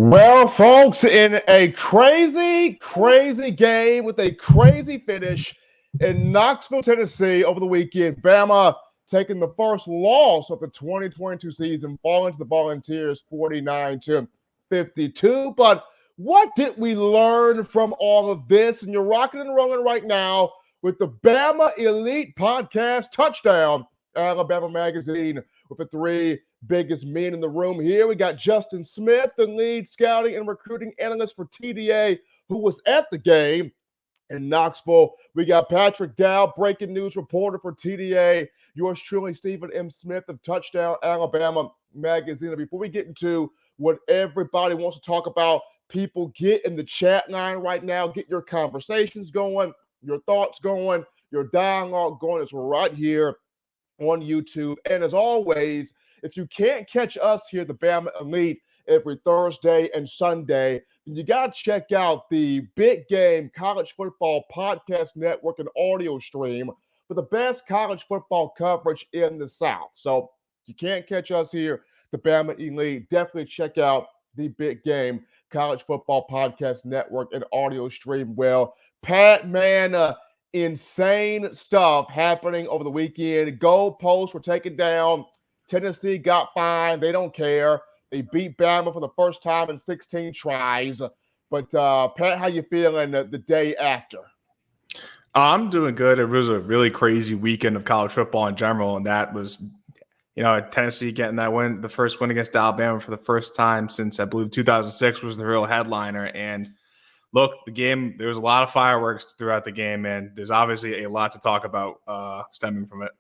Well, folks, in a crazy game with a crazy finish in Knoxville, Tennessee over the weekend, Bama taking the first loss of the 2022 season, falling to the Volunteers 49 to 52. But what did we learn from all of this? And you're rocking and rolling right now with the Bama Elite Podcast Touchdown, Alabama Magazine, with the three biggest men in the room here. We got Justin Smith, the lead scouting and recruiting analyst for TDA, who was at the game in Knoxville. We got Patrick Dow, breaking news reporter for TDA. Yours truly, Stephen M. Smith of Touchdown Alabama Magazine. And before we get into what everybody wants to talk about, people get in the chat line right now. Get your conversations going, your thoughts going, your dialogue going. It's right here on YouTube. And as always, if you can't catch us here, the Bama Elite, every Thursday and Sunday, then you got to check out the Big Game College Football Podcast Network and audio stream for the best college football coverage in the South. So if you can't catch us here, the Bama Elite, definitely check out the Big Game College Football Podcast Network and audio stream. Well, Pat, man, insane stuff happening over the weekend. Goalposts were taken down. Tennessee got fined. They don't care. They beat Bama for the first time in 16 tries. But, Pat, how you feeling the day after? I'm doing good. It was a really crazy weekend of college football in general, and that was, Tennessee getting that win, the first win against Alabama for the first time since, I believe, 2006 was the real headliner. And look, the game, there was a lot of fireworks throughout the game, and there's obviously a lot to talk about stemming from it.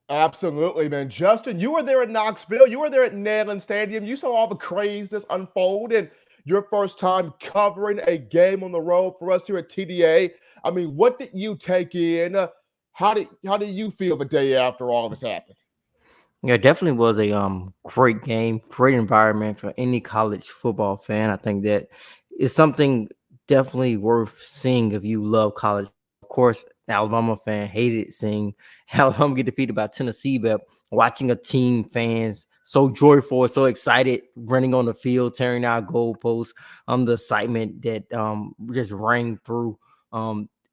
Absolutely, man. Justin, you were there at Knoxville. You were there at Neyland Stadium. You saw all the craziness unfold and your first time covering a game on the road for us here at TDA. I mean, what did you take in? How did you feel the day after all of this happened? Yeah, it definitely was a great game, great environment for any college football fan. I think that is something definitely worth seeing if you love college. Of course, Alabama fan hated seeing Alabama get defeated by Tennessee, but watching a team fans so joyful, so excited, running on the field, tearing out goalposts, the excitement that just rang through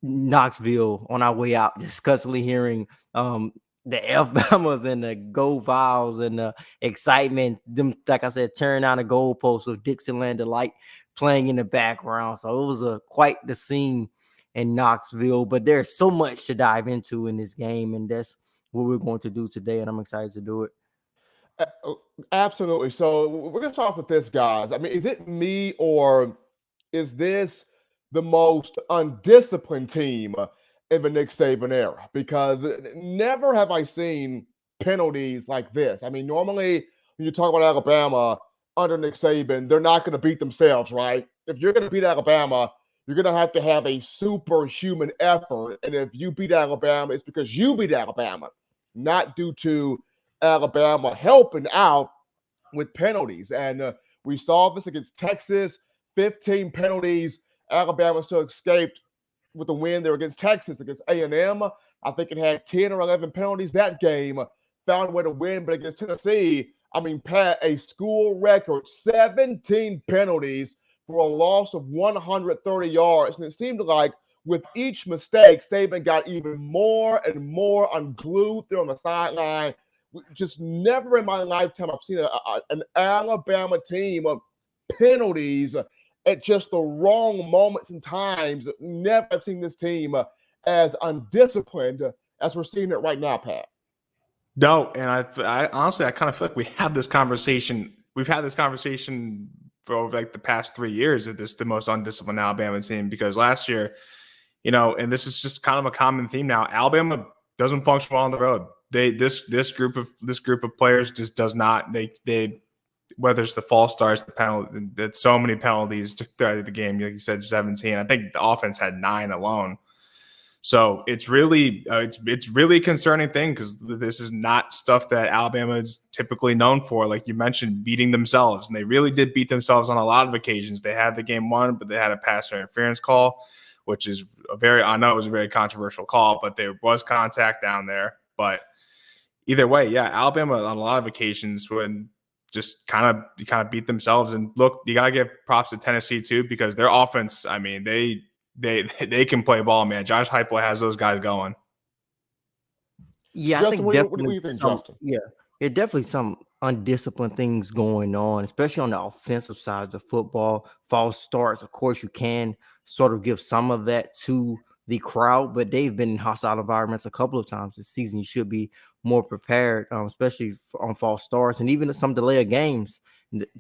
Knoxville on our way out, just constantly hearing the F-bombers and the go Vols and the excitement, them, like I said, tearing down the goalposts with Dixieland Delight playing in the background. So it was quite the scene in Knoxville, but there's so much to dive into in this game, and that's what we're going to do today, and I'm excited to do it. Absolutely. So we're going to start with this, guys. I mean, is it me or is this the most undisciplined team in the Nick Saban era? Because never have I seen penalties like this. I mean, normally when you talk about Alabama under Nick Saban, they're not going to beat themselves, right? If you're going to beat Alabama, you're going to have a superhuman effort. And if you beat Alabama, it's because you beat Alabama, not due to Alabama helping out with penalties. And we saw this against Texas, 15 penalties. Alabama still escaped with the win there against Texas. Against A&M, I think it had 10 or 11 penalties that game. Found a way to win, but against Tennessee, I mean, Pat, a school record, 17 penalties for a loss of 130 yards. And it seemed like with each mistake, Saban got even more and more unglued there on the sideline. Just never in my lifetime I've seen an Alabama team of penalties at just the wrong moments and times. Never have seen this team as undisciplined as we're seeing it right now, Pat. No, and I honestly, I kind of feel like we have this conversation. We've had this conversation for over like the past 3 years that this is the most undisciplined Alabama team, because last year, and this is just kind of a common theme now, Alabama doesn't function well on the road. This group of players just does not. They whether it's the false starts, the penalty, that's so many penalties throughout the game. Like you said, 17. I think the offense had 9 alone. So it's really a concerning thing, because this is not stuff that Alabama is typically known for. Like you mentioned, beating themselves, and they really did beat themselves on a lot of occasions. They had the game won, but they had a pass interference call, which is I know it was a very controversial call, but there was contact down there. But either way, yeah, Alabama on a lot of occasions when just kind of beat themselves. And look, you gotta give props to Tennessee too, because their offense, I mean, they can play ball, man. Josh Heupel has those guys going. Yeah, I Justin, think what do definitely you think, some. Justin? Yeah, definitely some undisciplined things going on, especially on the offensive side of football. False starts, of course, you can sort of give some of that to the crowd, but they've been in hostile environments a couple of times this season. You should be more prepared, especially on false starts and even some delay of games.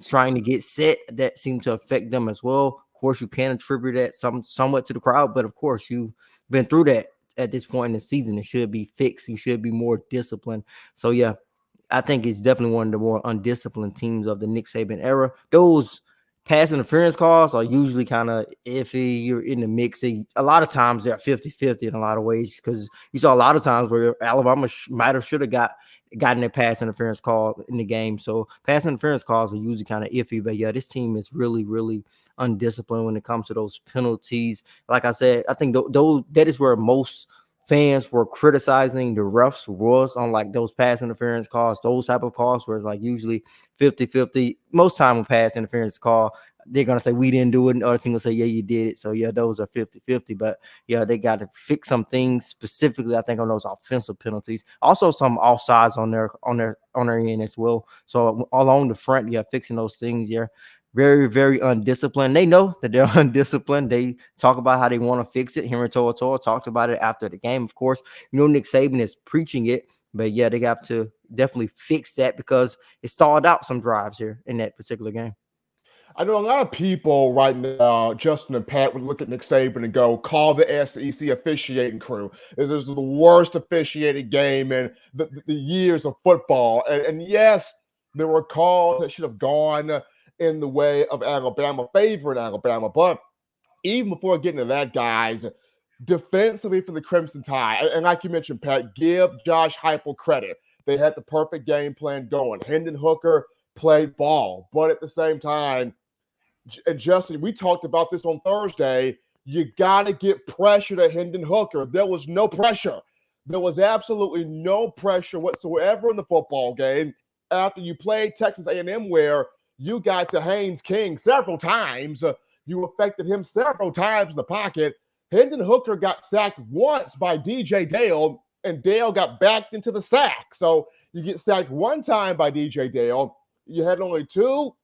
Trying to get set that seem to affect them as well. Of course, you can attribute that somewhat to the crowd, but of course, you've been through that at this point in the season. It should be fixed. You should be more disciplined. So yeah, I think it's definitely one of the more undisciplined teams of the Nick Saban era. Those pass interference calls are usually kind of iffy. You're in the mix. A lot of times they're 50-50 in a lot of ways, because you saw a lot of times where Alabama might have should have gotten a pass interference call in the game. So pass interference calls are usually kind of iffy. But yeah, this team is really, really undisciplined when it comes to those penalties. Like I said, I think that is where most fans were criticizing the refs was on like those pass interference calls, those type of calls where it's like usually 50-50. Most time when pass interference call, they're going to say we didn't do it, and the other team will say, yeah, you did it. So yeah, those are 50-50. But yeah, they got to fix some things specifically, I think, on those offensive penalties. Also some offsides on their end as well. So along the front, yeah, fixing those things, yeah. Very, very undisciplined. They know that they're undisciplined. They talk about how they want to fix it. Henry To'oTo'o talked about it after the game. Of course, Nick Saban is preaching it, but yeah, they have to definitely fix that because it stalled out some drives here in that particular game. I know a lot of people right now, Justin and Pat, would look at Nick Saban and go, call the SEC officiating crew. This is the worst officiated game in the years of football. And yes, there were calls that should have gone in the way of Alabama, favoring Alabama. But even before getting to that, guys, defensively for the Crimson Tide, and like you mentioned, Pat, give Josh Heupel credit. They had the perfect game plan going. Hendon Hooker played ball, but at the same time, and Justin, we talked about this on Thursday. You got to get pressure to Hendon Hooker. There was no pressure. There was absolutely no pressure whatsoever in the football game after you played Texas A&M, where you got to Haynes King several times. You affected him several times in the pocket. Hendon Hooker got sacked once by DJ Dale, and Dale got backed into the sack. So you get sacked one time by DJ Dale. You had only two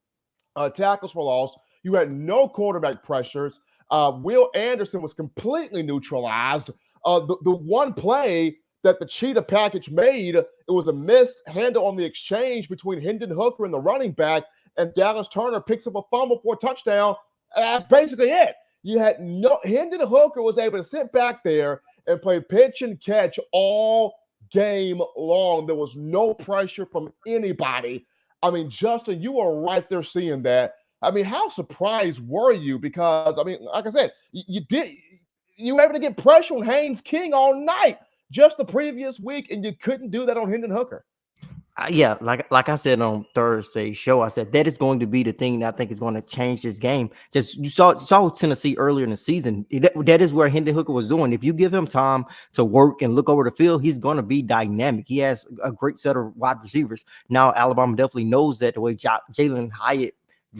tackles for loss. You had no quarterback pressures. Will Anderson was completely neutralized. The one play that the cheetah package made, it was a missed handle on the exchange between Hendon Hooker and the running back, and Dallas Turner picks up a fumble for a touchdown. That's basically it. You had no Hendon Hooker was able to sit back there and play pitch and catch all game long. There was no pressure from anybody. I mean, Justin, you were right there seeing that. I mean, how surprised were you? Because, I mean, like I said, you were able to get pressure on Haynes King all night just the previous week, and you couldn't do that on Hendon Hooker. Yeah, like I said on Thursday's show, I said that is going to be the thing that I think is going to change this game. Just you saw Tennessee earlier in the season. That is where Hendon Hooker was doing. If you give him time to work and look over the field, he's going to be dynamic. He has a great set of wide receivers. Now Alabama definitely knows that the way Jalen Hyatt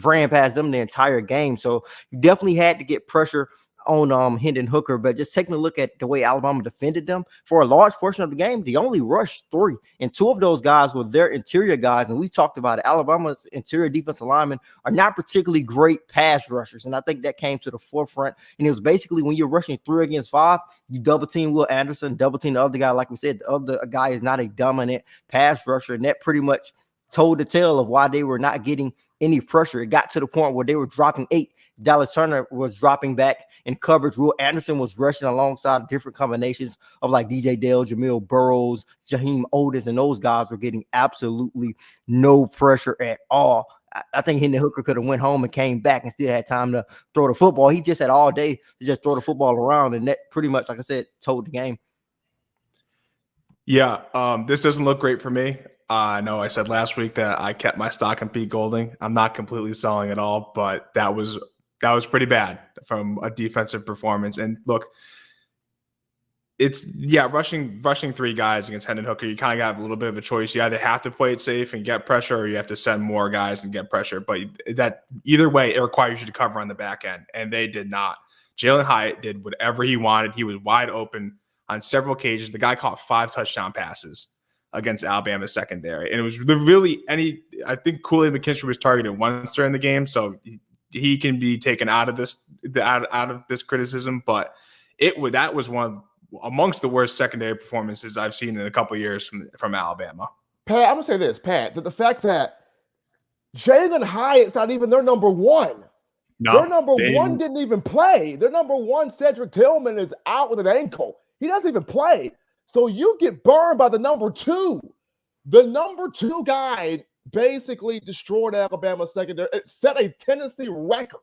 ran past them the entire game. So you definitely had to get pressure on Hendon Hooker, but just taking a look at the way Alabama defended them for a large portion of the game, they only rushed 3, and 2 of those guys were their interior guys. And we talked about it. Alabama's interior defensive linemen are not particularly great pass rushers, and I think that came to the forefront. And it was basically when you're rushing 3 against 5, you double team Will Anderson, double team the other guy. Like we said, the other guy is not a dominant pass rusher, and that pretty much told the tale of why they were not getting any pressure. It got to the point where they were dropping 8. Dallas Turner was dropping back in coverage. Will Anderson was rushing alongside different combinations of like DJ Dale, Jamil Burrows, Jaheim Otis, and those guys were getting absolutely no pressure at all. I think Hendon Hooker could have went home and came back and still had time to throw the football. He just had all day to just throw the football around, and that pretty much, like I said, told the game. Yeah, this doesn't look great for me. I know I said last week that I kept my stock in Pete Golding. I'm not completely selling it all, but that was pretty bad from a defensive performance. And look, rushing three guys against Hendon Hooker. You kind of have a little bit of a choice. You either have to play it safe and get pressure, or you have to send more guys and get pressure. But that either way, it requires you to cover on the back end, and they did not. Jalen Hyatt did whatever he wanted. He was wide open on several occasions. The guy caught 5 touchdown passes against Alabama's secondary, and it was really I think Kool-Aid McKinstry was targeted once during the game, so he can be taken out of this criticism. But that was amongst the worst secondary performances I've seen in a couple of years from Alabama. Pat, I'm going to say this, Pat, that the fact that Jalen Hyatt's not even their number one. No, their number one didn't even play. Their number one, Cedric Tillman, is out with an ankle. He doesn't even play. So you get burned by the number two. The number two guy basically destroyed Alabama's secondary. It set a Tennessee record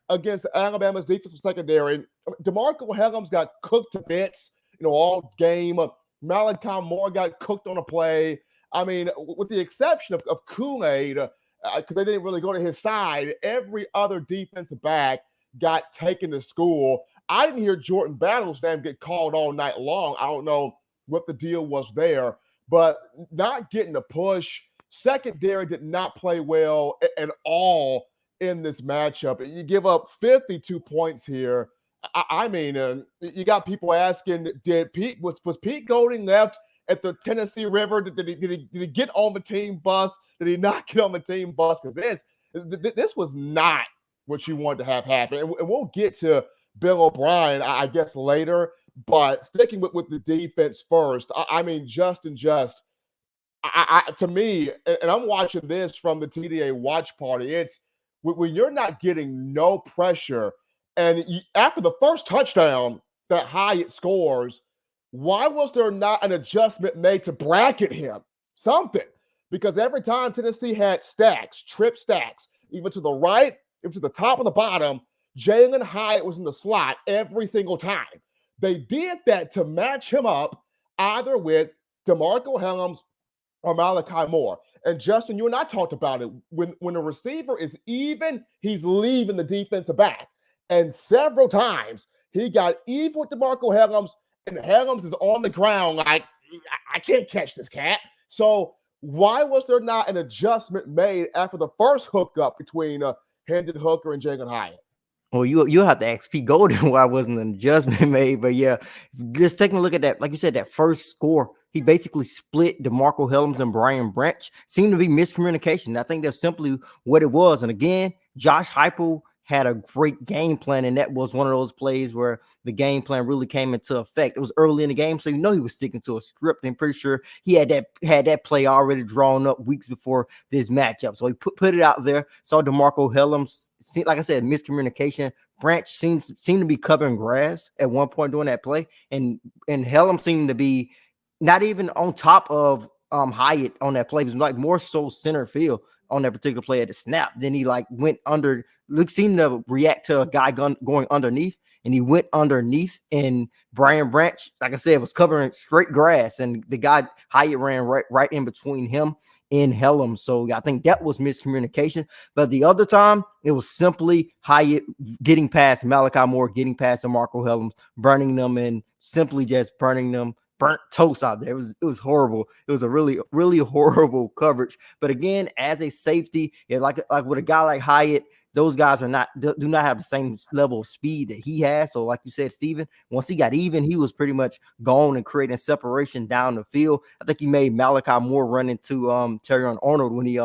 against Alabama's defensive secondary. DeMarco Hellams got cooked to bits, all game. Malachi Moore got cooked on a play. I mean, with the exception of Kool-Aid, because they didn't really go to his side, every other defensive back got taken to school. I didn't hear Jordan Battle's name get called all night long. I don't know what the deal was there, but not getting a push. Secondary did not play well at all in this matchup. You give up 52 points here. I mean, you got people asking, was Pete Golding left at the Tennessee River? Did he get on the team bus? Did he not get on the team bus? Because this was not what you wanted to have happen. And we'll get to Bill O'Brien, I guess, later. But sticking with the defense first, I mean, Justin, to me, and I'm watching this from the TDA watch party, it's when you're not getting no pressure, and after the first touchdown that Hyatt scores, why was there not an adjustment made to bracket him? Something. Because every time Tennessee had trip stacks, even to the right, even to the top or the bottom, Jalen Hyatt was in the slot every single time. They did that to match him up either with DeMarco Hellams or Malachi Moore. And Justin, you and I talked about it. When a receiver is even, he's leaving the defensive back. And several times he got even with DeMarco Hellams, and Hellams is on the ground like, I can't catch this cat. So why was there not an adjustment made after the first hookup between Hendon Hooker and Jalen Hyatt? Well, you'll have to ask Pete Golden why wasn't an adjustment made. But yeah, just taking a look at that, like you said, that first score, he basically split DeMarco Hellams and Brian Branch. Seemed to be miscommunication. I think that's simply what it was. And again, Josh Heupel had a great game plan, and that was one of those plays where the game plan really came into effect. It was early in the game, so you know he was sticking to a script. I'm pretty sure he had that play already drawn up weeks before this matchup. So he put it out there. Saw DeMarco Hellams, like I said, miscommunication. Branch seemed to be covering grass at one point during that play, and Hellams seemed to be not even on top of Hyatt on that play. It was like more so center field on that particular play at the snap. Then he went under, seemed to react to a guy going underneath, and he went underneath, and Brian Branch, like I said, was covering straight grass, and the guy Hyatt ran right in between him and Hellams. So I think that was miscommunication. But the other time, it was simply Hyatt getting past Malachi Moore, getting past DeMarco Hellams, burning them, and simply just burning them. Burnt toast out there. It was horrible. It was a really, really horrible coverage. But again, as a safety, like with a guy like Hyatt, those guys do not have the same level of speed that he has. So like you said, Steven, once he got even, he was pretty much gone and creating separation down the field. I think he made Malachi Moore run into Terrion Arnold when he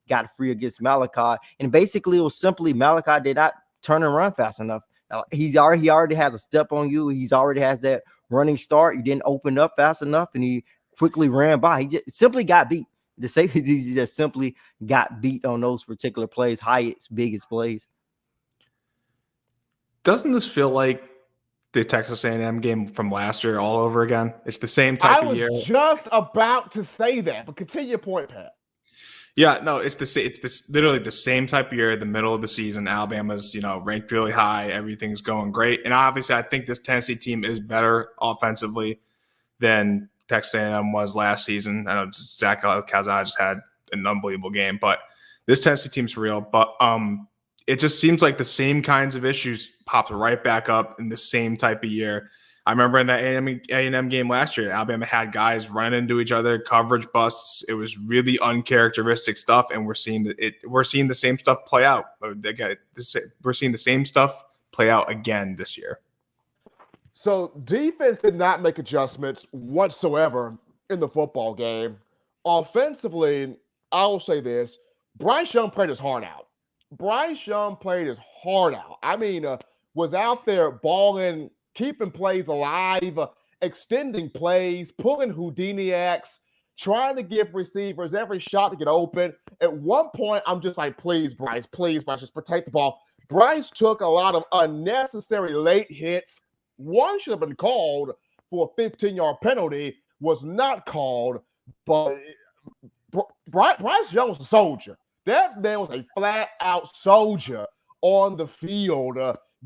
got free against Malachi. And basically it was simply Malachi did not turn and run fast enough. He already has a step on you. He's already has that running start. You didn't open up fast enough, and he quickly ran by. He just simply got beat. The safety just simply got beat on those particular plays, Hyatt's biggest plays. Doesn't this feel like the Texas A&M game from last year all over again? It's the same type of year. I was just about to say that, but continue your point, Pat. Yeah, no, it's literally the same type of year, the middle of the season. Alabama's, ranked really high. Everything's going great. And obviously I think this Tennessee team is better offensively than Texas A&M was last season. I know Zach Calzada just had an unbelievable game, but this Tennessee team's real. But it just seems like the same kinds of issues popped right back up in the same type of year. I remember in that A&M game last year, Alabama had guys running into each other, coverage busts. It was really uncharacteristic stuff, and we're seeing the same stuff play out. We're seeing the same stuff play out again this year. So defense did not make adjustments whatsoever in the football game. Offensively, I will say this: Bryce Young played his heart out. Bryce Young played his heart out. I mean, was out there balling, keeping plays alive, extending plays, pulling Houdini acts, trying to give receivers every shot to get open. At one point, I'm just like, please, Bryce, just protect the ball. Bryce took a lot of unnecessary late hits. One should have been called for a 15-yard penalty, was not called, but Bryce Young was a soldier. That man was a flat-out soldier on the field,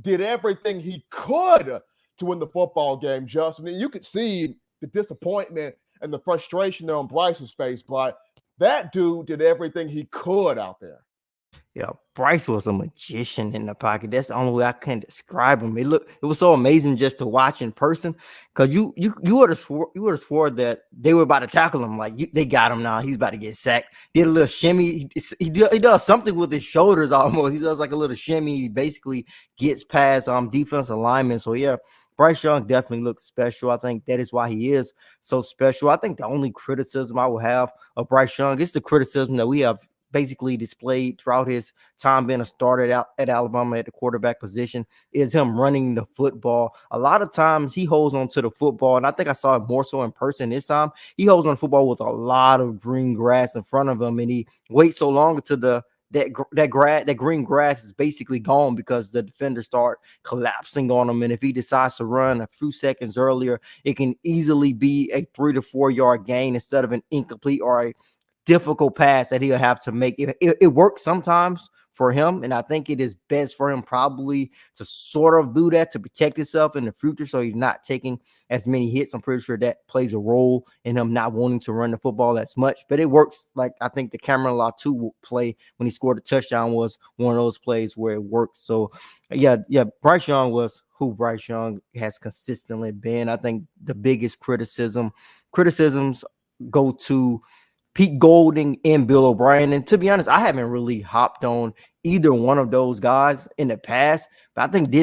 did everything he could to win the football game, Justin. And you could see the disappointment and the frustration there on Bryce's face, but that dude did everything he could out there. Yeah, Bryce was a magician in the pocket. That's the only way I can describe him. It was so amazing just to watch in person, because you would have swore that they were about to tackle him. Like they got him now. He's about to get sacked. Did a little shimmy. He does something with his shoulders almost. He does like a little shimmy. He basically gets past defensive linemen. So yeah, Bryce Young definitely looks special. I think that is why he is so special. I think the only criticism I will have of Bryce Young is the criticism that we have basically displayed throughout his time being a starter out at Alabama at the quarterback position, is him running the football. A lot of times he holds on to the football, and I think I saw it more so in person this time. He holds on to the football with a lot of green grass in front of him, and he waits so long until that green grass is basically gone because the defenders start collapsing on him. And if he decides to run a few seconds earlier, it can easily be a 3 to 4 yard gain instead of an incomplete or a difficult pass that he'll have to make. It works sometimes for him, and I think it is best for him probably to sort of do that to protect himself in the future so he's not taking as many hits. I'm pretty sure that plays a role in him not wanting to run the football as much, but it works. Like I think the Cameron Latu play when he scored a touchdown was one of those plays where it worked. So yeah, Bryce Young was who Bryce Young has consistently been. I think the biggest criticisms go to Pete Golding and Bill O'Brien. And to be honest, I haven't really hopped on either one of those guys in the past. But I think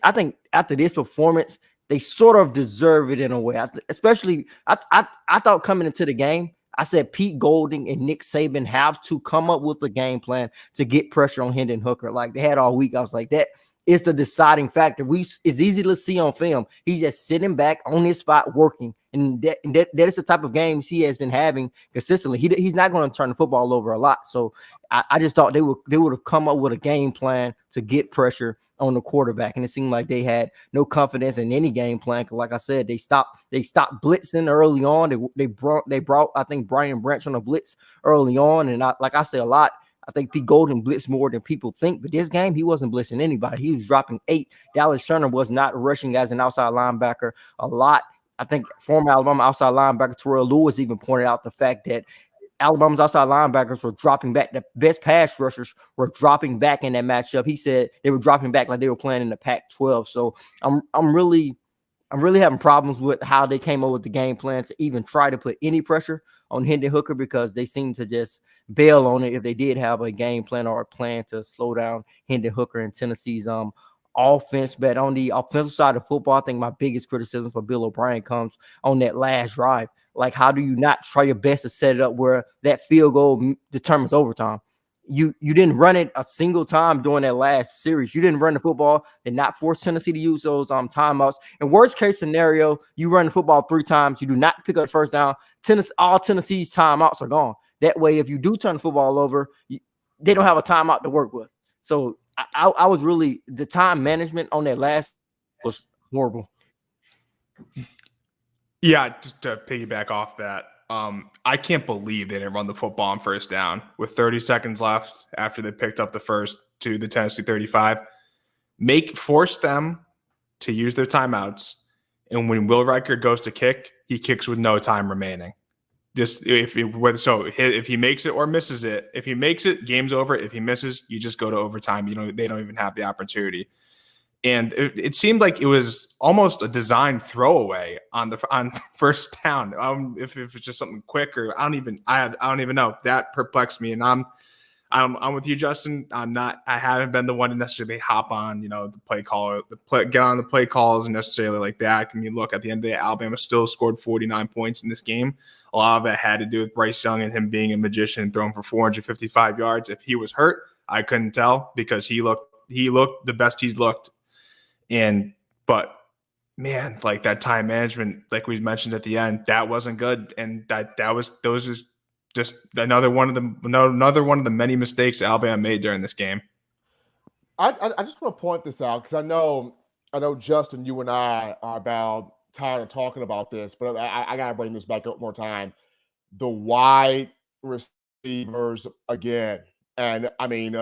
I think after this performance, they sort of deserve it in a way. I thought coming into the game, I said Pete Golding and Nick Saban have to come up with a game plan to get pressure on Hendon Hooker like they had all week. I was like, that is the deciding factor. It's easy to see on film. He's just sitting back on his spot working. And that is the type of games he has been having consistently. He's not going to turn the football over a lot. So I just thought they would have come up with a game plan to get pressure on the quarterback. And it seemed like they had no confidence in any game plan. Like I said, they stopped blitzing early on. They brought I think Brian Branch on a blitz early on. And I say a lot, I think Pete Golding blitzed more than people think. But this game, he wasn't blitzing anybody. He was dropping 8. Dallas Turner was not rushing as an outside linebacker a lot. I think former Alabama outside linebacker Terrell Lewis even pointed out the fact that Alabama's outside linebackers were dropping back. The best pass rushers were dropping back in that matchup. He said they were dropping back like they were playing in the Pac-12. So I'm really having problems with how they came up with the game plan to even try to put any pressure on Hendon Hooker, because they seem to just bail on it if they did have a game plan or a plan to slow down Hendon Hooker in Tennessee's offense. But on the offensive side of football, I think my biggest criticism for Bill O'Brien comes on that last drive. Like, how do you not try your best to set it up where that field goal determines overtime? You didn't run it a single time during that last series. You didn't run the football, did not force Tennessee to use those timeouts. In worst case scenario, you run the football 3 times, you do not pick up the first down. All Tennessee's timeouts are gone. That way, if you do turn the football over, they don't have a timeout to work with. So I was really, the time management on that last was horrible. Yeah, just to piggyback off that, I can't believe they didn't run the football on first down with 30 seconds left after they picked up the first to the Tennessee 35. Force them to use their timeouts, and when Will Riker goes to kick, he kicks with no time remaining. Just if he makes it or misses it, if he makes it, game's over. If he misses, you just go to overtime. They don't even have the opportunity. And it seemed like it was almost a designed throwaway on first down. If it's just something quick, or I don't even know. That perplexed me, and I'm with you, Justin. I haven't been the one to necessarily hop on, the play caller, get on the play calls and necessarily like that. I mean, look, at the end of the day, Alabama still scored 49 points in this game. A lot of it had to do with Bryce Young and him being a magician and throwing for 455 yards. If he was hurt, I couldn't tell, because he looked the best he's looked. But man, like that time management, like we mentioned at the end, that wasn't good. And those is just another one of the many mistakes Alabama made during this game. I just want to point this out, because I know Justin, you and I are about tired of talking about this, but I gotta bring this back up more time. The wide receivers again. And I mean,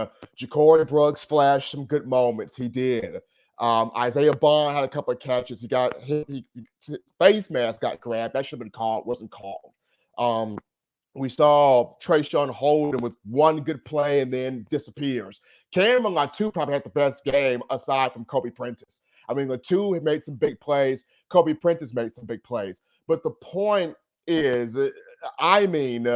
Ja'Cory Brooks flashed some good moments. He did. Isaiah Bond had a couple of catches. He got hit. His face mask got grabbed. That should have been called. Wasn't called. We saw Trayshawn Holden with one good play and then disappears. Cameron Latu probably had the best game aside from Kobe Prentice. I mean, Latu had made some big plays. Kobe Prentice made some big plays. But the point is, I mean,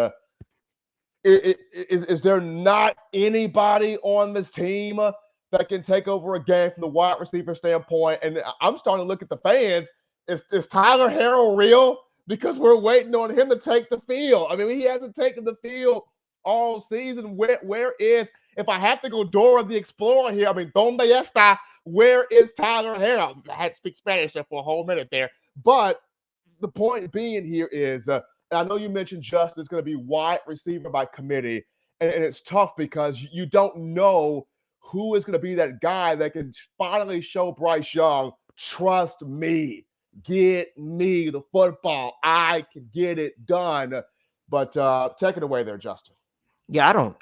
is there not anybody on this team that can take over a game from the wide receiver standpoint? And I'm starting to look at the fans. Is Tyler Harrell real? Because we're waiting on him to take the field. I mean, he hasn't taken the field all season. Where is, if I have to go Dora the Explorer here, I mean, ¿Dónde está? Where is Tyler Harrell? I had to speak Spanish there for a whole minute there. But the point being here is, and I know you mentioned Justin is going to be wide receiver by committee, and it's tough because you don't know who is going to be that guy that can finally show Bryce Young, trust me, get me the football. I can get it done. But take it away there, Justin. Yeah,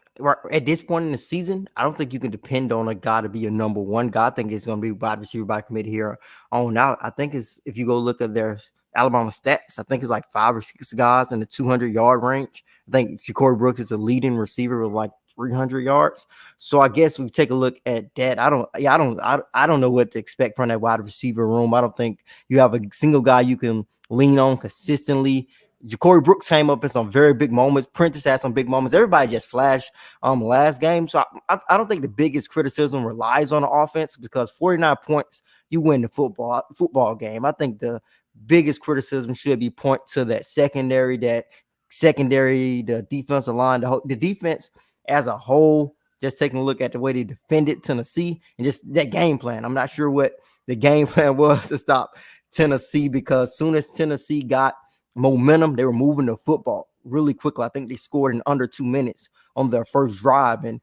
at this point in the season, I don't think you can depend on a guy to be a number one guy. I think it's going to be wide receiver by committee here on out. I think if you go look at their Alabama stats, I think it's like 5 or 6 guys in the 200-yard range. I think Ja'Cory Brooks is a leading receiver with like 300 yards. So I guess we take a look at that. I don't know what to expect from that wide receiver room. I don't think you have a single guy you can lean on consistently. Ja'Cory Brooks came up in some very big moments. Prentice had some big moments. Everybody just flashed last game. So I don't think the biggest criticism relies on the offense, because 49 points, you win the football game. I think the biggest criticism should be point to that secondary, the defensive line, the defense as a whole, just taking a look at the way they defended Tennessee and just that game plan. I'm not sure what the game plan was to stop Tennessee, because as soon as Tennessee got momentum, they were moving the football really quickly. I think they scored in under 2 minutes on their first drive. And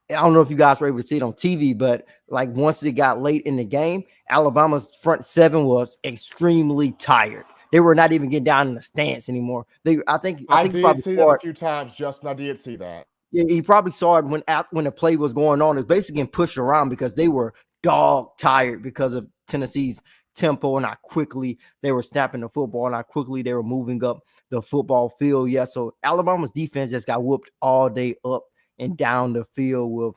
I don't know if you guys were able to see it on TV, but like once it got late in the game, Alabama's front seven was extremely tired. They were not even getting down in the stance anymore. I think I did see that a few times, Justin. I did see that. Yeah, he probably saw it when the play was going on. It's basically getting pushed around because they were dog tired because of Tennessee's tempo and how quickly they were snapping the football and how quickly they were moving up the football field. Yeah, so Alabama's defense just got whooped all day up and down the field with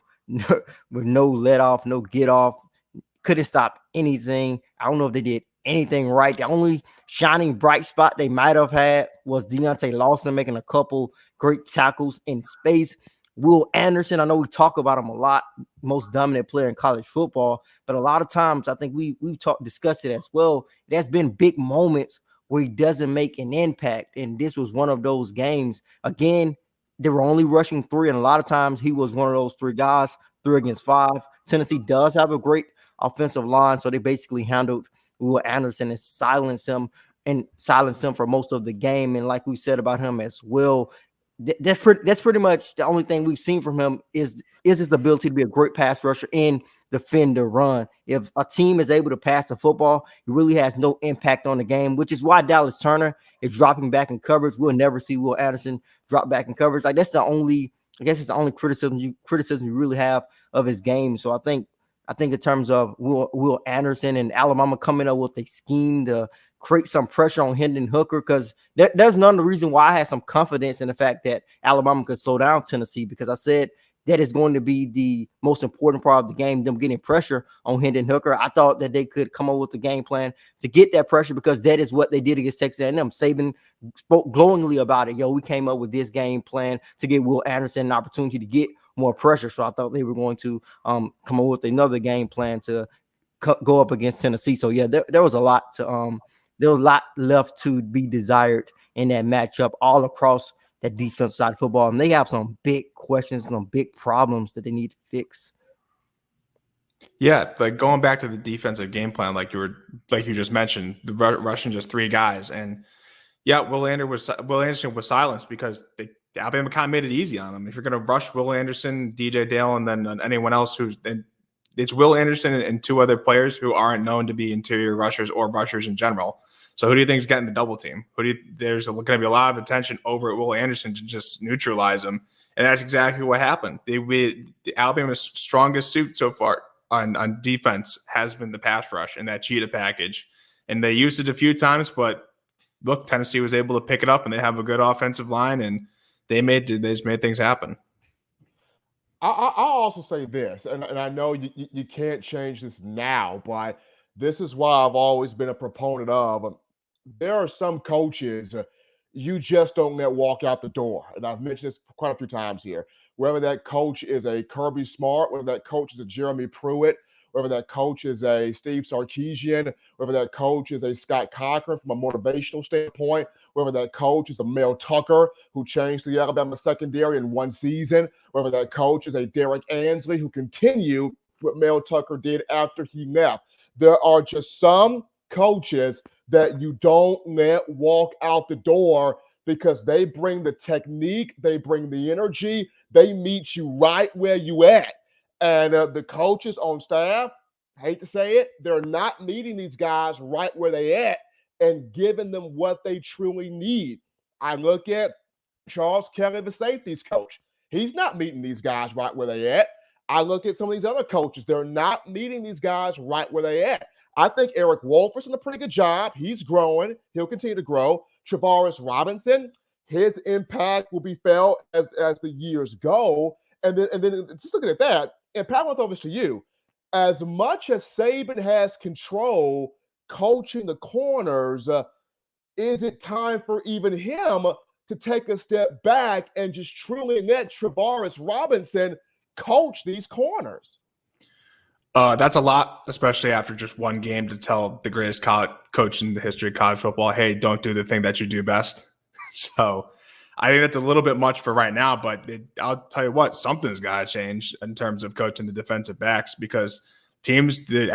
no let off, no get off. Couldn't stop anything. I don't know if they did anything right. The only shining bright spot they might have had was Deontay Lawson making a couple great tackles in space. Will Anderson, I know we talk about him a lot, most dominant player in college football, but a lot of times I think we've discussed it as well. There's been big moments where he doesn't make an impact, and this was one of those games. Again, they were only rushing 3, and a lot of times he was one of those 3 guys, 3 against 5. Tennessee does have a great offensive line, so they basically handled Will Anderson and silenced him for most of the game. And like we said about him as well, that's pretty much the only thing we've seen from him is his ability to be a great pass rusher and defend the run. If a team is able to pass the football, it really has no impact on the game, which is why Dallas Turner is dropping back in coverage. We'll never see Will Anderson drop back in coverage. Like it's the only criticism you really have of his game. So I think in terms of Will Anderson and Alabama coming up with a scheme to create some pressure on Hendon Hooker, because that's none of the reason why I had some confidence in the fact that Alabama could slow down Tennessee, because I said that is going to be the most important part of the game, them getting pressure on Hendon Hooker. I thought that they could come up with a game plan to get that pressure because that is what they did against Texas A&M. Saban spoke glowingly about it. We came up with this game plan to get Will Anderson an opportunity to get more pressure. So I thought they were going to come up with another game plan to go up against Tennessee. So yeah, there was a lot to there was a lot left to be desired in that matchup all across that defense side of football. And they have some big questions, some big problems that they need to fix. Yeah, like going back to the defensive game plan, like you just mentioned, the rushing just 3 guys, and yeah, Will Anderson was silenced because Alabama kind of made it easy on him. If you're going to rush Will Anderson, DJ Dale, and then anyone else it's Will Anderson and 2 other players who aren't known to be interior rushers or rushers in general. So who do you think is getting the double team? There's going to be a lot of attention over at Will Anderson to just neutralize him, and that's exactly what happened. Alabama's strongest suit so far on defense has been the pass rush and that cheetah package, and they used it a few times, but look, Tennessee was able to pick it up, and they have a good offensive line, and they just made things happen. I'll also say this, and I know you can't change this now, but this is why I've always been a proponent of. There are some coaches you just don't let walk out the door, and I've mentioned this quite a few times here. Whether that coach is a Kirby Smart, whether that coach is a Jeremy Pruitt, whether that coach is a Steve Sarkisian, whether that coach is a Scott Cochran from a motivational standpoint, whether that coach is a Mel Tucker who changed the Alabama secondary in one season, whether that coach is a Derek Ansley who continued what Mel Tucker did after he left. There are just some coaches that you don't let walk out the door because they bring the technique, they bring the energy, they meet you right where you at. And the coaches on staff, hate to say it, they're not meeting these guys right where they at and giving them what they truly need. I look at Charles Kelly, the safeties coach. He's not meeting these guys right where they at. I look at some of these other coaches. They're not meeting these guys right where they at. I think Eric Wolfer's done a pretty good job. He's growing. He'll continue to grow. Travaris Robinson, his impact will be felt as the years go. And then just looking at that, and Pat, I want to throw this to you. As much as Saban has control coaching the corners, is it time for even him to take a step back and just truly let Travaris Robinson coach these corners? That's a lot, especially after just one game, to tell the greatest coach in the history of college football, hey, don't do the thing that you do best. So I think that's a little bit much for right now, but I'll tell you what, something's got to change in terms of coaching the defensive backs, because teams that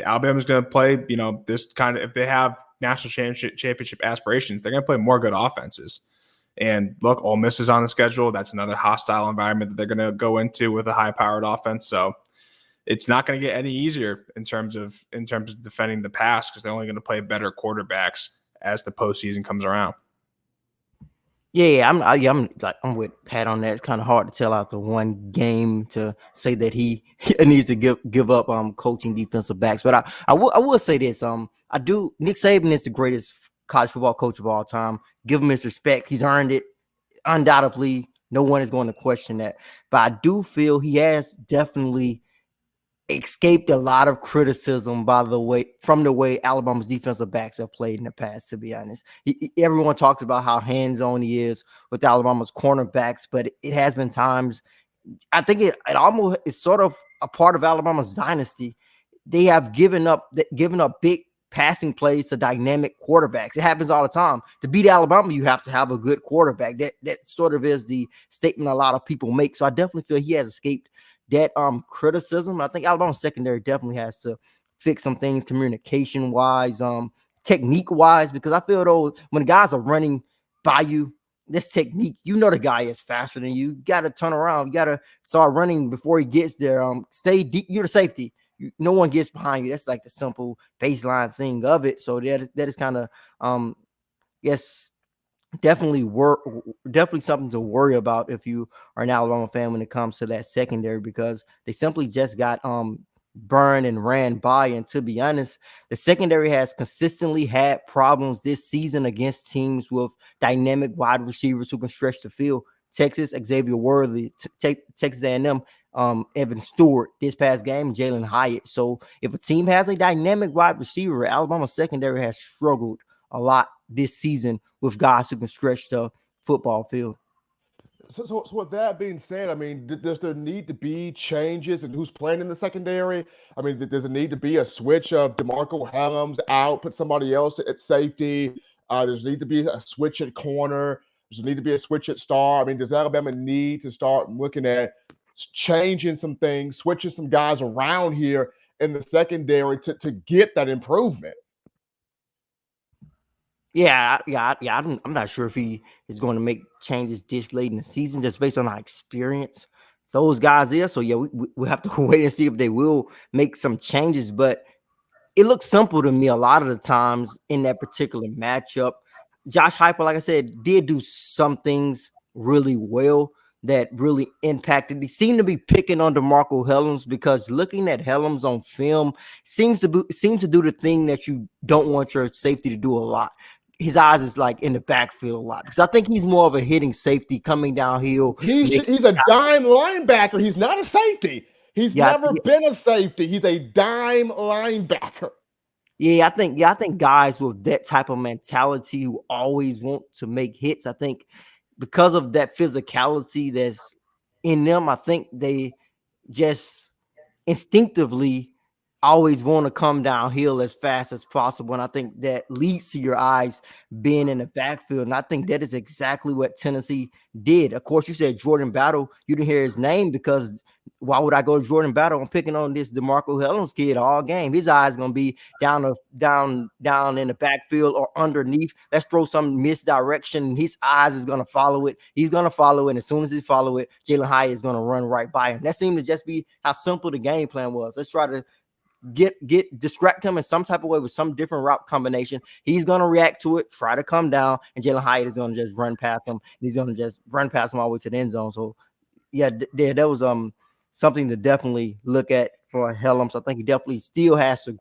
Alabama's going to play, this kind of, if they have national championship aspirations, they're going to play more good offenses. And look, Ole Miss is on the schedule. That's another hostile environment that they're going to go into with a high-powered offense. So it's not going to get any easier in terms of defending the pass, because they're only going to play better quarterbacks as the postseason comes around. Yeah, I'm with Pat on that. It's kind of hard to tell after one game to say that he needs to give up coaching defensive backs. But I will say this. Nick Saban is the greatest college football coach of all time. Give him his respect. He's earned it undoubtedly. No one is going to question that. But I do feel he has definitely escaped a lot of criticism from the way Alabama's defensive backs have played in the past, to be honest. Everyone talks about how hands-on he is with Alabama's cornerbacks, but it has been times, I think it almost is sort of a part of Alabama's dynasty. They have given up big passing plays to dynamic quarterbacks. It happens all the time. To beat Alabama, you have to have a good quarterback. That sort of is the statement a lot of people make. So I definitely feel he has escaped that criticism. I think Alabama secondary definitely has to fix some things communication wise, technique wise, because I feel though when guys are running by you, this technique, the guy is faster than you. You got to turn around. You got to start running before he gets there. Stay deep. You're the safety. No one gets behind you. That's like the simple baseline thing of it. So that is kind of yes. Definitely something to worry about if you are an Alabama fan when it comes to that secondary, because they simply just got burned and ran by. And to be honest, the secondary has consistently had problems this season against teams with dynamic wide receivers who can stretch the field. Texas, Xavier Worthy, Texas A&M, Evan Stewart this past game, Jalen Hyatt. So if a team has a dynamic wide receiver, Alabama secondary has struggled a lot this season with guys who can stretch the football field. So with that being said, I mean, does there need to be changes in who's playing in the secondary? I mean, does it need to be a switch of DeMarco Helms out, put somebody else at safety? Does there need to be a switch at corner? Does there need to be a switch at star? I mean, does Alabama need to start looking at changing some things, switching some guys around here in the secondary to get that improvement? Yeah. I'm not sure if he is going to make changes this late in the season, just based on our experience. Those guys there. So yeah, we have to wait and see if they will make some changes. But it looks simple to me a lot of the times in that particular matchup. Josh Heupel, like I said, did do some things really well that really impacted. He seemed to be picking on DeMarco Helms, because looking at Helms on film seems to do the thing that you don't want your safety to do a lot. His eyes is like in the backfield a lot, because I think he's more of a hitting safety coming downhill. He's a dime linebacker. He's not a safety. He's never been a safety. He's a dime linebacker. Yeah, I think guys with that type of mentality who always want to make hits, I think because of that physicality that's in them, I think they just instinctively always want to come downhill as fast as possible. And I think that leads to your eyes being in the backfield. And I think that is exactly what Tennessee did. Of course, you said Jordan Battle. You didn't hear his name, because why would I go to Jordan Battle? I'm picking on this DeMarco Helms kid all game. His eyes going to be down in the backfield or underneath. Let's throw some misdirection. His eyes is going to follow it. He's going to follow it. And as soon as he follow it, Jalen Hyatt is going to run right by him. That seemed to just be how simple the game plan was. Let's try to distract him in some type of way with some different route combination. He's going to react to it, try to come down, and Jalen Hyatt is going to just run past him. He's going to just run past him all the way to the end zone. So yeah, that was something to definitely look at for Helms. I think he definitely still has to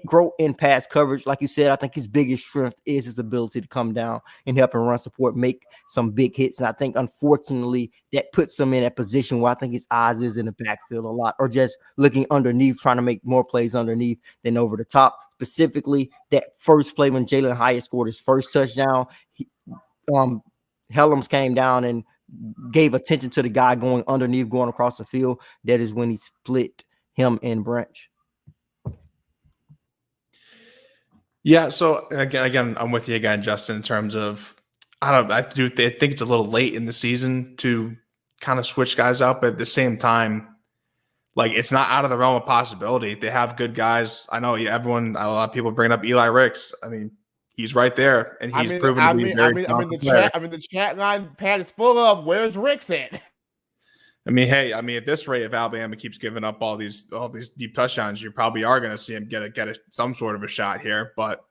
grow in pass coverage. Like you said, I think his biggest strength is his ability to come down and help and run support, make some big hits. And I think, unfortunately, that puts him in a position where I think his eyes is in the backfield a lot, or just looking underneath, trying to make more plays underneath than over the top. Specifically, that first play when Jalen Hyatt scored his first touchdown, Helms came down and gave attention to the guy going underneath, going across the field. That is when he split him and Branch. Yeah, so again, I'm with you again, Justin, in terms of I think it's a little late in the season to kind of switch guys up, but at the same time, like, it's not out of the realm of possibility. They have good guys. I know a lot of people bring up Eli Ricks. I mean, he's right there, and he's proven to be very talented player. The chat line pad is full of where's Ricks at? I mean, hey, at this rate, if Alabama keeps giving up all these deep touchdowns, you probably are going to see him get some sort of a shot here. But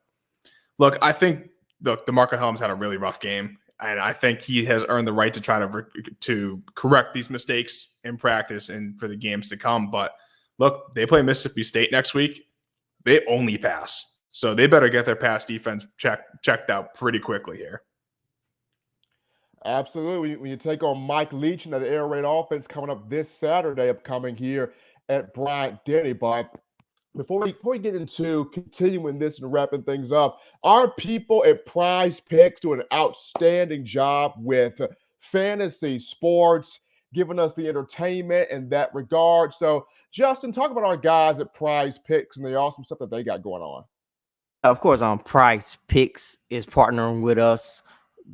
look, I think DeMarco Helms had a really rough game, and I think he has earned the right to try to correct these mistakes in practice and for the games to come. But look, they play Mississippi State next week. They only pass, so they better get their pass defense checked out pretty quickly here. Absolutely. When you take on Mike Leach and that air raid offense coming up this Saturday, upcoming here at Bryant-Denny. But before we get into continuing this and wrapping things up, our people at Prize Picks do an outstanding job with fantasy sports, giving us the entertainment in that regard. So, Justin, talk about our guys at Prize Picks and the awesome stuff that they got going on. Of course, Prize Picks is partnering with us.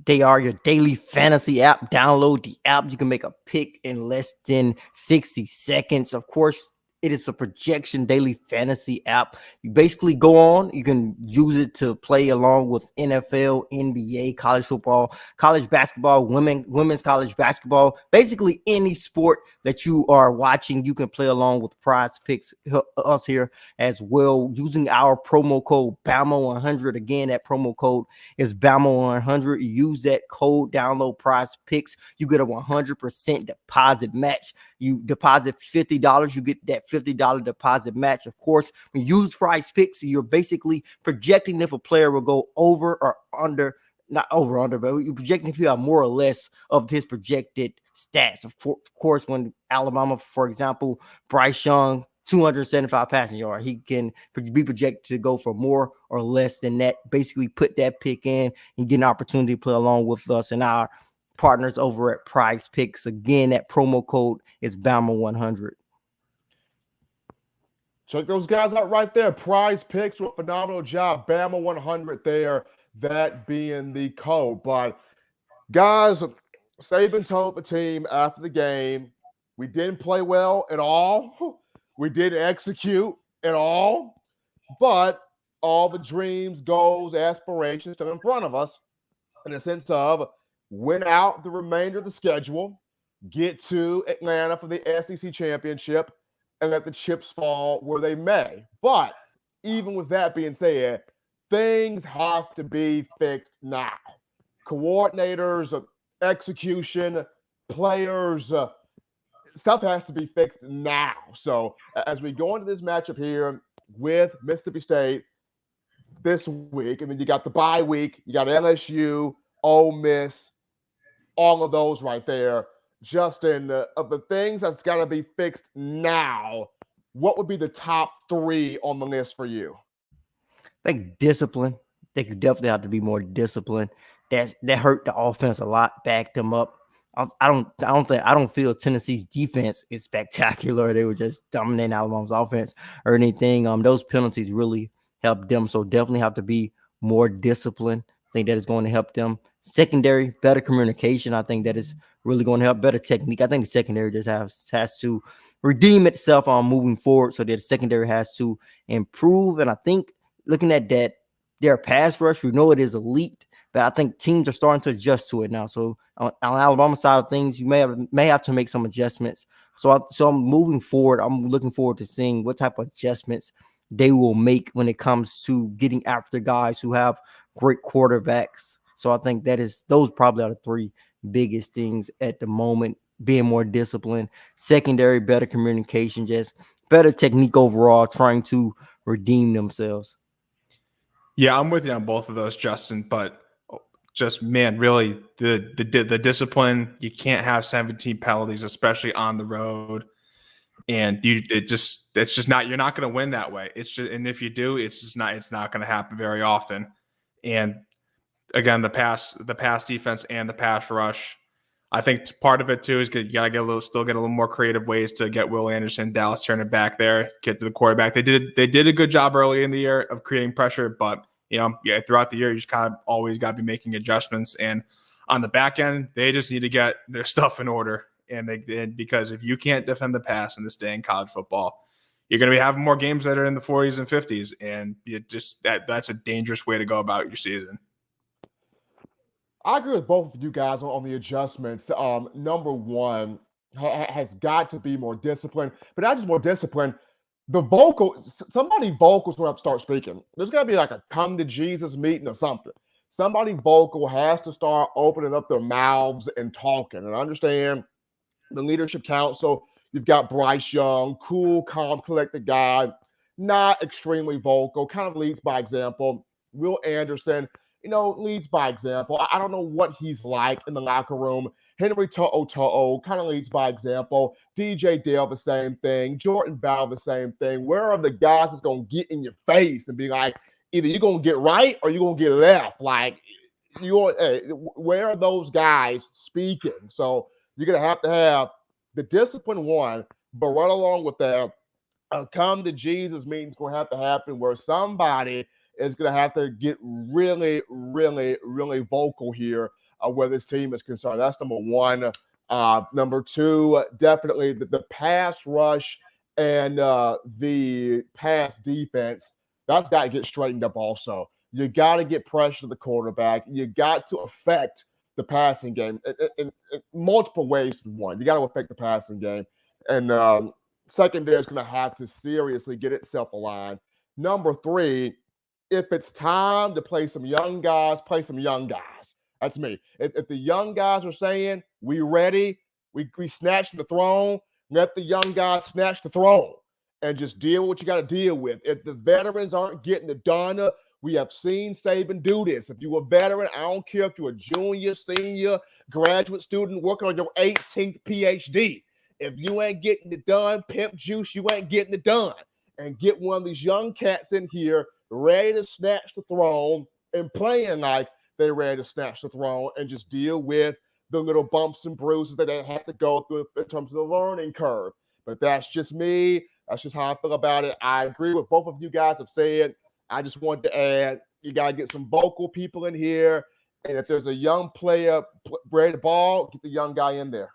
They are your daily fantasy app. Download the app. You can make a pick in less than 60 seconds. Of course, it is a projection daily fantasy app. You basically go on, you can use it to play along with NFL, NBA, college football, college basketball, women's college basketball, basically any sport that you are watching, you can play along with Prize Picks, us here as well, using our promo code BAMA100. Again, that promo code is BAMA100. You use that code, download Prize Picks, you get a 100% deposit match. You deposit $50, you get that $50 deposit match. Of course, when you use Prize Picks, you're basically projecting if a player will go over or under not over under, but you're projecting if you have more or less of his projected stats. Of course, when Alabama, for example, Bryce Young, 275 passing yard, he can be projected to go for more or less than that. Basically, put that pick in and get an opportunity to play along with us and our partners over at Prize Picks. Again, that promo code is BAMA100. Check those guys out right there. Prize Picks do a phenomenal job. Bama 100 there, that being the code. But guys, Saban told the team after the game, we didn't play well at all. We didn't execute at all. But all the dreams, goals, aspirations still in front of us in the sense of win out the remainder of the schedule, get to Atlanta for the SEC championship, and let the chips fall where they may. But even with that being said, things have to be fixed now. Coordinators, execution, players, stuff has to be fixed now. So as we go into this matchup here with Mississippi State this week, and then you got the bye week, you got LSU, Ole Miss, all of those right there. Justin, of the things that's got to be fixed now, what would be the top 3 on the list for you? I think discipline. They could definitely have to be more disciplined. That hurt the offense a lot, backed them up. I don't feel Tennessee's defense is spectacular. They were just dominating Alabama's offense or anything. Those penalties really helped them. So definitely have to be more disciplined. I think that is going to help them. Secondary, better communication. I think that is really going to help. Better technique. I think the secondary just has to redeem itself on moving forward. So that the secondary has to improve. And I think looking at that, their pass rush, we know it is elite, but I think teams are starting to adjust to it now. So on Alabama side of things, you may have to make some adjustments. So I'm moving forward. I'm looking forward to seeing what type of adjustments they will make when it comes to getting after guys who have great quarterbacks. So I think those probably are the 3 biggest things at the moment: being more disciplined, secondary, better communication, just better technique overall, trying to redeem themselves. Yeah, I'm with you on both of those, Justin. But just, man, really the discipline. You can't have 17 penalties, especially on the road. And it's just not, you're not going to win that way. It's just, and if you do, it's not going to happen very often. And again, the pass defense and the pass rush, I think part of it too is you got to still get a little more creative ways to get Will Anderson, Dallas Turner back there, get to the quarterback. They did a good job early in the year of creating pressure, but throughout the year, you just kind of always got to be making adjustments. And on the back end, they just need to get their stuff in order. And because if you can't defend the pass in this day in college football, you're going to be having more games that are in the 40s and 50s, and that's a dangerous way to go about your season. I agree with both of you guys on the adjustments. Number one has got to be more disciplined, but not just more disciplined. Somebody vocals when I start speaking. There's got to be like a come to Jesus meeting or something. Somebody vocal has to start opening up their mouths and talking. And I understand the leadership council. You've got Bryce Young, cool, calm, collected guy, not extremely vocal, kind of leads by example. Will Anderson, leads by example. I don't know what he's like in the locker room. Henry To'o kind of leads by example. DJ Dale, the same thing. Jordan Bell, the same thing. Where are the guys that's going to get in your face and be like, either you're going to get right or you're going to get left? Like, where are those guys speaking? So you're going to have the discipline one, but right along with that, come to Jesus meeting's going to have to happen where somebody is going to have to get really, really, really vocal here where this team is concerned. That's number one. Number two, definitely the pass rush and the pass defense. That's got to get straightened up also. You got to get pressure to the quarterback. You got to affect the passing game in multiple ways. One, you got to affect the passing game. And secondary is going to have to seriously get itself aligned. Number three, if it's time to play some young guys, play some young guys. That's me. If the young guys are saying, we ready, we snatched the throne, let the young guys snatch the throne and just deal with what you got to deal with. If the veterans aren't getting it done, We have seen Saban do this. If you're a veteran, I don't care if you're a junior, senior, graduate student working on your 18th PhD. If you ain't getting it done, pimp juice, you ain't getting it done. And get one of these young cats in here ready to snatch the throne and playing like they're ready to snatch the throne and just deal with the little bumps and bruises that they have to go through in terms of the learning curve. But that's just me. That's just how I feel about it. I agree with both of you guys have said. I just wanted to add, you got to get some vocal people in here. And if there's a young player ready to ball, get the young guy in there.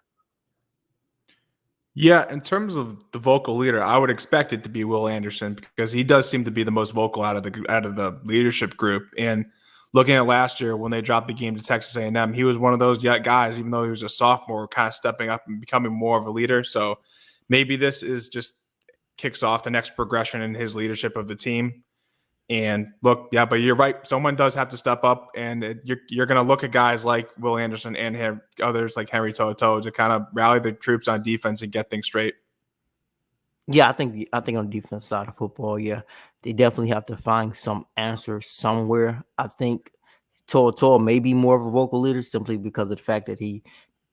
Yeah, in terms of the vocal leader, I would expect it to be Will Anderson because he does seem to be the most vocal out of the leadership group. And looking at last year when they dropped the game to Texas A&M, he was one of those guys, even though he was a sophomore, kind of stepping up and becoming more of a leader. So maybe this is just kicks off the next progression in his leadership of the team. And look, yeah, but you're right. Someone does have to step up, and you're going to look at guys like Will Anderson and others like Henry To'oTo'o to kind of rally the troops on defense and get things straight. Yeah, I think on the defense side of football, yeah, they definitely have to find some answers somewhere. I think To'oTo'o may be more of a vocal leader simply because of the fact that he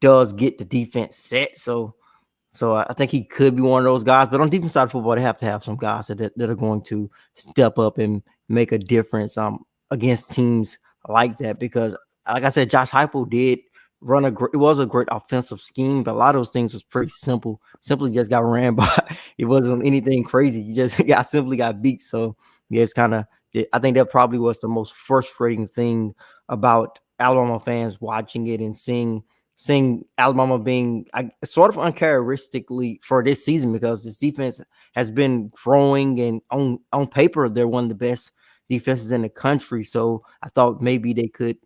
does get the defense set. So I think he could be one of those guys. But on the defense side of football, they have to have some guys that are going to step up and make a difference against teams like that. Because, like I said, Josh Heupel did run it was a great offensive scheme, but a lot of those things was pretty simple. Simply just got ran by. It wasn't anything crazy. You just simply got beat. So yeah, it's kind of. I think that probably was the most frustrating thing about Alabama fans watching it and seeing Alabama being sort of uncharacteristically for this season because this defense has been growing and on paper they're one of the best defenses in the country. So I thought maybe they could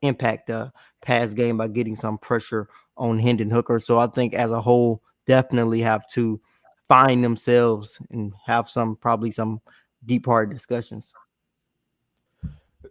impact the pass game by getting some pressure on Hendon Hooker. So I think as a whole definitely have to find themselves and have probably some deep heart discussions.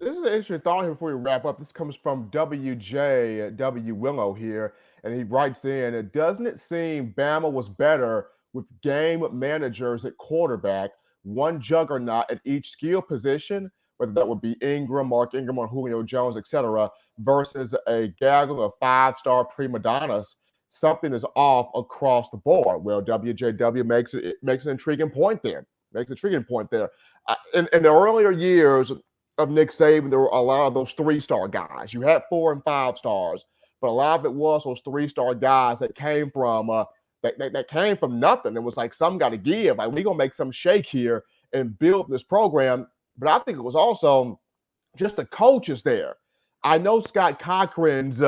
This is an interesting thought here before we wrap up. This comes from WJW Willow here, and he writes in, doesn't it seem Bama was better with game managers at quarterback, one juggernaut at each skill position, whether that would be Ingram, Mark Ingram, or Julio Jones, etc., versus a gaggle of five-star prima donnas? Something is off across the board. Well, WJW makes an intriguing point there. In the earlier years of Nick Saban, there were a lot of those three-star guys. You had 4 and 5 stars, but a lot of it was those three-star guys that came from that came from nothing. It was like some got to give. Like we're gonna make some shake here and build this program. But I think it was also just the coaches there. I know Scott Cochran's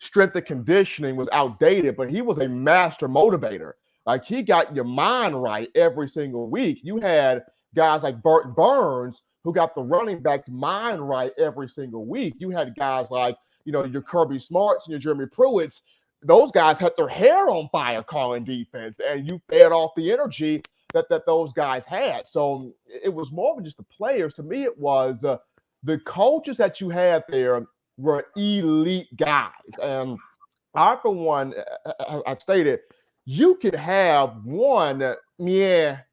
strength and conditioning was outdated, but he was a master motivator. Like he got your mind right every single week. You had guys like Burton Burns who got the running backs mind right every single week. You had guys like, your Kirby Smarts and your Jeremy Pruitts. Those guys had their hair on fire calling defense, and you fed off the energy that those guys had. So it was more than just the players. To me, it was the coaches that you had there were elite guys. And I, for one, I've stated, you could have one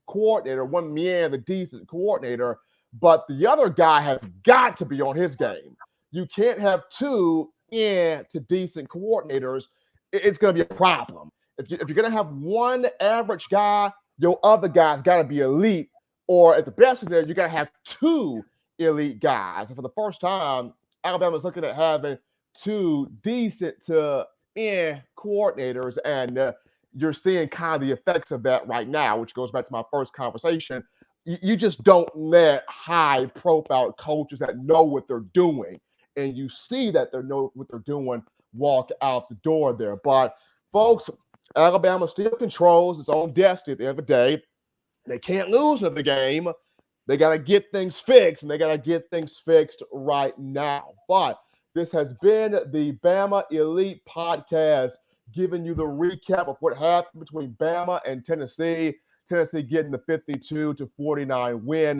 coordinator, one the decent coordinator, but the other guy has got to be on his game. You can't have two to decent coordinators. It's going to be a problem. If you're going to have one average guy, your other guy's got to be elite, or at the best of it, you got to have two elite guys. And for the first time, Alabama's looking at having two decent to coordinators, and you're seeing kind of the effects of that right now, which goes back to my first conversation. You just don't let high-profile coaches that know what they're doing, and you see that they know what they're doing, walk out the door there. But, folks, Alabama still controls its own destiny at the end of the day. They can't lose another game. They got to get things fixed, and they got to get things fixed right now. But this has been the Bama Elite Podcast, giving you the recap of what happened between Bama and Tennessee. Tennessee getting the 52-49 win.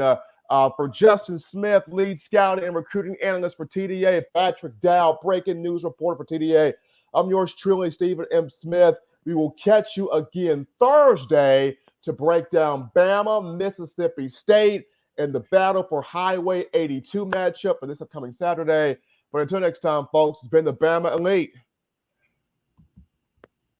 For Justin Smith, lead scout and recruiting analyst for TDA, Patrick Dow, breaking news reporter for TDA. I'm yours truly, Stephen M. Smith. We will catch you again Thursday to break down Bama, Mississippi State, in the battle for Highway 82 matchup for this upcoming Saturday. But until next time, folks, it's been the Bama Elite.